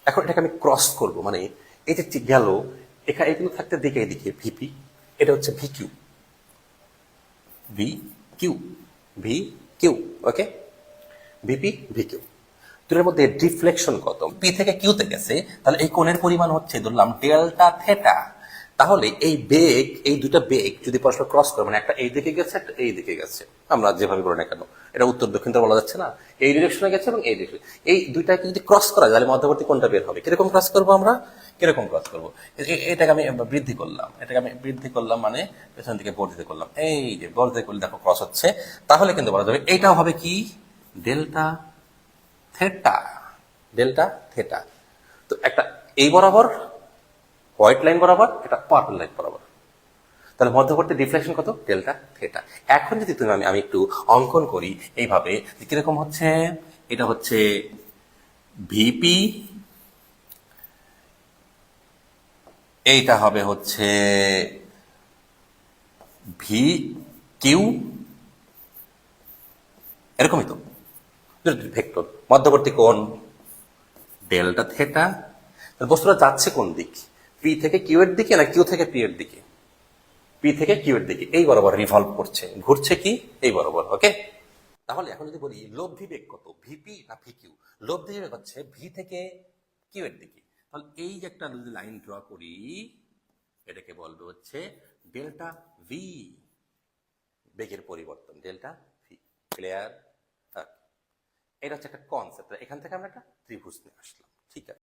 এখন এটাকে আমি ক্রস করব, মানে এই যে গেল এখানে এগুলো থাকতে দিকে এদিকে ভিপি, এটা হচ্ছে V Q, V Q, V Q, okay, VP V Q. দুটোর মধ্যে ডিফ্লেকশন কত? পি থেকে কিউতে গেছে, তাহলে এই কোণের পরিমাণ হচ্ছে ধরলাম ডেল্টা থেটা। তাহলে এই বেগ, এই দুটা বেগ যদি পরস্পর ক্রস করে, মানে একটা এই দিকে গেছে একটা এই দিকে গেছে, আমরা যেভাবে বলি না কেন, এটা উত্তর দক্ষিণ তো বলা যাচ্ছে না, এই ডিরেকশনে গেছে এবং এই ডিরেকশনে, এই দুইটাকে যদি ক্রস করা যায় তাহলে মধ্যবর্তী কোণটা বের হবে। কিরকম ক্রস করবো আমরা? কিরকম ক্রস করবো? এটাকে আমি বৃদ্ধি করলাম, এটাকে আমি বৃদ্ধি করলাম, মানে পেছন দিকে বর্ধিত করলাম, এই যে বর্ধিত করলে দেখো ক্রস হচ্ছে। তাহলে কিন্তু বলা যাবে এইটাও হবে কি ডেল্টা থেটা, ডেল্টা থেটা। তো একটা এই বরাবর হোয়াইট লাইন বরাবর, এটা পার্পল লাইন বরাবর, তাহলে মধ্যবর্তী ডিফ্লেকশন কত? Delta theta. এখন যদি তুমি আমি একটু অঙ্কন করি এইভাবে, কিরকম হচ্ছে, এটা হচ্ছে ভিপি, এইটা হবে হচ্ছে ভি কিউ, এরকমই তো ভেক্টর, মধ্যবর্তী কোণ ডেল্টা থেটা। বস্তুটা যাচ্ছে কোন দিক? পি থেকে কিউ এর দিকে না কিউ থেকে পি এর দিকে? পি থেকে কিউ এর দিকে, এই বরাবর রিভলভ করছে, ঘুরছে কি এই বরাবর, ওকে। তাহলে এখন যদি বলি লব্ধি বেগ কত, ভিপি না ভি কিউ? লব্ধি বেগ হচ্ছে ভি থেকে কিউ এর দিকে। তাহলে এই যে একটা যদি লাইন ড্র করি, এটাকে বলবে হচ্ছে ডেল্টা ভি, বেগের পরিবর্তন ডেল্টা ভি। ক্লিয়ার? এটা হচ্ছে একটা কনসেপ্ট, এখান থেকে আমরা একটা ত্রিভুজ নিয়ে আসলাম, ঠিক আছে।